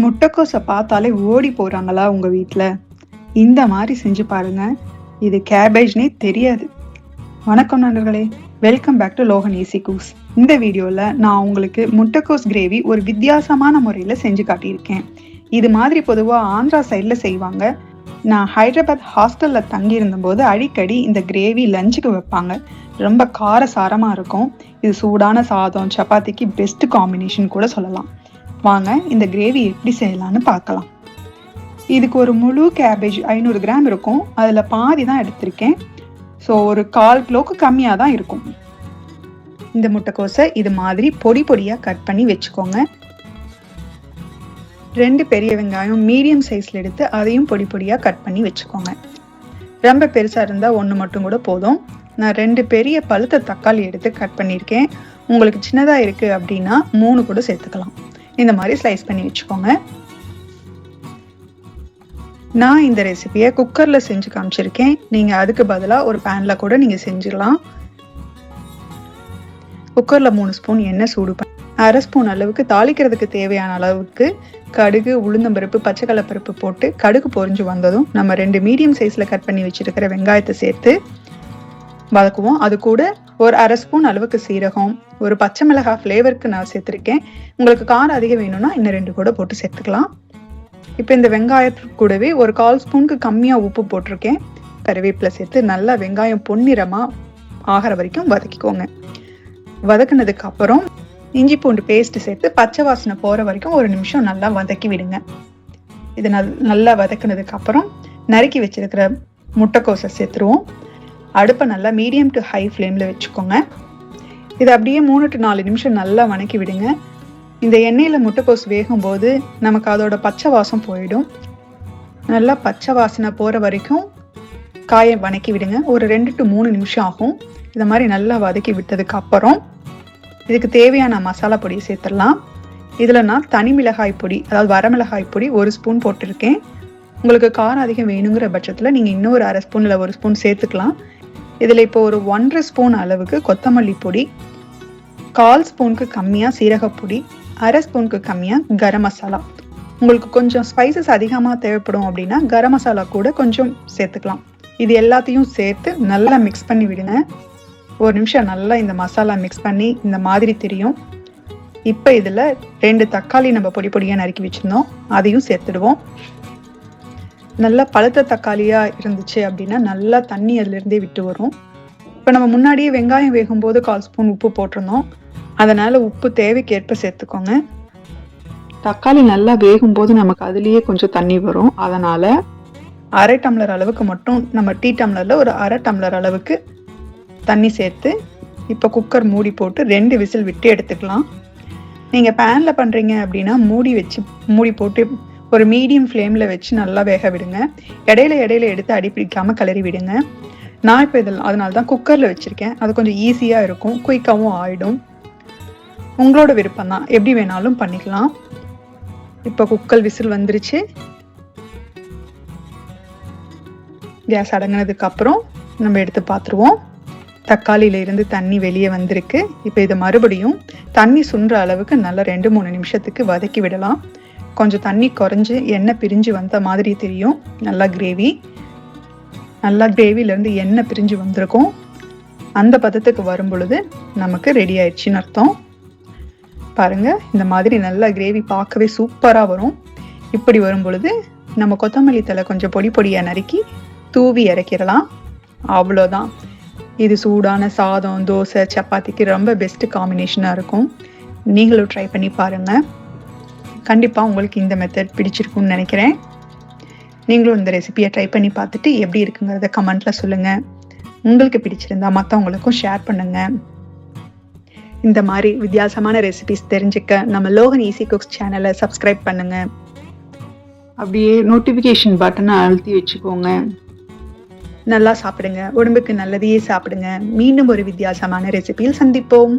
முட்டைக்கோஸை பார்த்தாலே ஓடி போகிறாங்களா உங்கள் வீட்டில்? இந்த மாதிரி செஞ்சு பாருங்க, இது கேபேஜ்னே தெரியாது. வணக்கம் நண்பர்களே, welcome back to Logan easy cooks. இந்த வீடியோவில் நான் உங்களுக்கு முட்டைக்கோஸ் கிரேவி ஒரு வித்தியாசமான முறையில் செஞ்சு காட்டியிருக்கேன். இது மாதிரி பொதுவாக ஆந்திரா சைடில் செய்வாங்க. நான் ஹைதராபாத் ஹாஸ்டலில் தங்கியிருந்தபோது அடிக்கடி இந்த கிரேவி லஞ்சுக்கு வைப்பாங்க. ரொம்ப காரசாரமாக இருக்கும். இது சூடான சாதம், சப்பாத்திக்கு பெஸ்ட் காம்பினேஷன் கூட சொல்லலாம். வாங்க இந்த கிரேவி எப்படி செய்யலான்னு பார்க்கலாம். இதுக்கு ஒரு முழு கேபேஜ் 500 கிராம் இருக்கும். அதில் பாதி தான் எடுத்திருக்கேன். ஸோ ஒரு 1/4 கிலோவுக்கு கம்மியாக தான் இருக்கும். இந்த முட்டைக்கோஸை இது மாதிரி பொடி பொடியாக கட் பண்ணி வச்சுக்கோங்க. 2 பெரிய வெங்காயம் மீடியம் சைஸில் எடுத்து அதையும் பொடி பொடியாக கட் பண்ணி வச்சுக்கோங்க. ரொம்ப பெருசாக இருந்தால் 1 மட்டும் கூட போதும். நான் 2 பெரிய பழுத்த தக்காளி எடுத்து கட் பண்ணியிருக்கேன். உங்களுக்கு சின்னதாக இருக்குது அப்படின்னா 3 கூட சேர்த்துக்கலாம். இந்த மாதிரி ஸ்லைஸ் பண்ணி வச்சுக்கோங்க. நான் இந்த ரெசிபியை குக்கரில் செஞ்சு காமிச்சிருக்கேன். நீங்கள் அதுக்கு பதிலாக ஒரு பேனில் கூட நீங்கள் செஞ்சிடலாம். குக்கரில் 3 ஸ்பூன் எண்ணெய் சூடு பண்ணி 1/2 ஸ்பூன் அளவுக்கு தாளிக்கிறதுக்கு தேவையான அளவுக்கு கடுகு, உளுந்தம்பருப்பு, பச்சைக்கடலைப்பருப்பு போட்டு கடுகு பொரிஞ்சு வந்ததும் நம்ம 2 மீடியம் சைஸில் கட் பண்ணி வச்சிருக்கிற வெங்காயத்தை சேர்த்து வதக்குவோம். அது கூட ஒரு 1/2 ஸ்பூன் அளவுக்கு சீரகம், ஒரு பச்சை மிளகாய் ஃப்ளேவருக்கு நான் சேர்த்துருக்கேன். உங்களுக்கு காரம் அதிகம் வேணும்னா இன்னும் 2 கூட போட்டு சேர்த்துக்கலாம். இப்போ இந்த வெங்காயத்துக்கு கூடவே ஒரு 1/4 ஸ்பூனுக்கு கம்மியாக உப்பு போட்டிருக்கேன். கறிவேப்பிலை சேர்த்து நல்லா வெங்காயம் பொன்னிறமாக ஆகிற வரைக்கும் வதக்கிக்கோங்க. வதக்குனதுக்கு அப்புறம் இஞ்சி பூண்டு பேஸ்ட் சேர்த்து பச்சை வாசனை போகிற வரைக்கும் 1 நிமிஷம் நல்லா வதக்கி விடுங்க. இது நல்லா வதக்குனதுக்கு அப்புறம் நறுக்கி வச்சிருக்கிற முட்டைக்கோஸை சேர்த்துருவோம். அடுப்பை நல்லா மீடியம் டு ஹை ஃப்ளேமில் வச்சுக்கோங்க. இதை அப்படியே 3 to 4 நிமிஷம் நல்லா வதக்கி விடுங்க. இந்த எண்ணெயில் முட்டைக்கோஸ் வேகும்போது நமக்கு அதோட பச்சை வாசம் போயிடும். நல்லா பச்சை வாசனை போகிற வரைக்கும் காயை வதக்கி விடுங்க. ஒரு 2 to 3 நிமிஷம் ஆகும். இந்த மாதிரி நல்லா வதக்கி விட்டதுக்கு அப்புறம் இதுக்கு தேவையான மசாலா பொடியை சேர்த்துடலாம். இதில் நான் தனி மிளகாய் பொடி, அதாவது வரமிளகாய் பொடி 1 ஸ்பூன் போட்டிருக்கேன். உங்களுக்கு காரம் அதிகம் வேணுங்கிற பட்சத்தில் நீங்கள் இன்னொரு 1/2 ஸ்பூன் இல்லை 1 ஸ்பூன் சேர்த்துக்கலாம். இதில் இப்போ ஒரு 1/2 ஸ்பூன் அளவுக்கு கொத்தமல்லி பொடி, 1/4 ஸ்பூனுக்கு கம்மியாக சீரகப்பொடி, 1/2 ஸ்பூனுக்கு கம்மியாக கரம் மசாலா. உங்களுக்கு கொஞ்சம் ஸ்பைசஸ் அதிகமாக தேவைப்படும் அப்படின்னா கரம் மசாலா கூட கொஞ்சம் சேர்த்துக்கலாம். இது எல்லாத்தையும் சேர்த்து நல்லா மிக்ஸ் பண்ணி விடுங்க. 1 நிமிஷம் நல்லா இந்த மசாலா மிக்ஸ் பண்ணி இந்த மாதிரி தெரியும். இப்போ இதில் 2 தக்காளி நம்ம பொடி பொடியாக நறுக்கி வச்சுருந்தோம், அதையும் சேர்த்துடுவோம். நல்லா பழுத்த தக்காளியாக இருந்துச்சு அப்படின்னா நல்லா தண்ணி அதிலிருந்தே விட்டு வரும். இப்போ நம்ம முன்னாடியே வெங்காயம் வேகும்போது 1/4 ஸ்பூன் உப்பு போட்டிருந்தோம். அதனால் உப்பு தேவைக்கேற்ப சேர்த்துக்கோங்க. தக்காளி நல்லா வேகும்போது நமக்கு அதுலேயே கொஞ்சம் தண்ணி வரும். அதனால் 1/2 டம்ளர் அளவுக்கு மட்டும் நம்ம டீ டம்ளரில் ஒரு 1/2 டம்ளர் அளவுக்கு தண்ணி சேர்த்து இப்போ குக்கர் மூடி போட்டு 2 விசில் விட்டு எடுத்துக்கலாம். நீங்கள் பேனில் பண்ணுறீங்க அப்படின்னா மூடி போட்டு ஒரு மீடியம் ஃப்ளேமில் வச்சு நல்லா வேக விடுங்க. இடையில எடுத்து அடி பிடிக்காமல் கிளறி விடுங்க. நான் இப்போ அதனால தான் குக்கரில் வச்சுருக்கேன். அது கொஞ்சம் ஈஸியாக இருக்கும், குயிக்காகவும் ஆகிடும். உங்களோட விருப்பம் தான், எப்படி வேணாலும் பண்ணிக்கலாம். இப்போ குக்கர் விசில் வந்துருச்சு. கேஸ் அடங்கினதுக்கு அப்புறம் நம்ம எடுத்து பார்த்துருவோம். தக்காளியில இருந்து தண்ணி வெளியே வந்திருக்கு. இப்போ இதை மறுபடியும் தண்ணி சுண்டுற அளவுக்கு நல்லா 2-3 நிமிஷத்துக்கு வதக்கி விடலாம். கொஞ்சம் தண்ணி குறைஞ்சி எண்ணெய் பிரிஞ்சு வந்த மாதிரி தெரியும். நல்லா கிரேவிலேருந்து எண்ணெய் பிரிஞ்சு வந்திருக்கும். அந்த பதத்துக்கு வரும் பொழுது நமக்கு ரெடி ஆயிடுச்சுன்னு அர்த்தம். பாருங்கள், இந்த மாதிரி நல்லா கிரேவி பார்க்கவே சூப்பராக வரும். இப்படி வரும் பொழுது நம்ம கொத்தமல்லி தழை கொஞ்சம் பொடி பொடியாக நறுக்கி தூவி இறக்கிடலாம். அவ்வளோதான். இது சூடான சாதம், தோசை, சப்பாத்திக்கு ரொம்ப பெஸ்ட் காம்பினேஷனாக இருக்கும். நீங்களும் ட்ரை பண்ணி பாருங்கள். கண்டிப்பாக உங்களுக்கு இந்த மெத்தட் பிடிச்சிருக்குன்னு நினைக்கிறேன். நீங்களும் இந்த ரெசிபியை ட்ரை பண்ணி பார்த்துட்டு எப்படி இருக்குங்கிறத கமெண்ட்டில் சொல்லுங்கள். உங்களுக்கு பிடிச்சிருந்தா மற்றவங்களுக்கும் ஷேர் பண்ணுங்கள். இந்த மாதிரி வித்தியாசமான ரெசிபிஸ் தெரிஞ்சுக்க நம்ம லோகன் ஈஸி குக்ஸ் சேனலை சப்ஸ்கிரைப் பண்ணுங்கள். அப்படியே நோட்டிஃபிகேஷன் பட்டனை அழுத்தி வச்சுக்கோங்க. நல்லா சாப்பிடுங்க, உடம்புக்கு நல்லதையே சாப்பிடுங்க. மீண்டும் ஒரு வித்தியாசமான ரெசிபியில் சந்திப்போம்.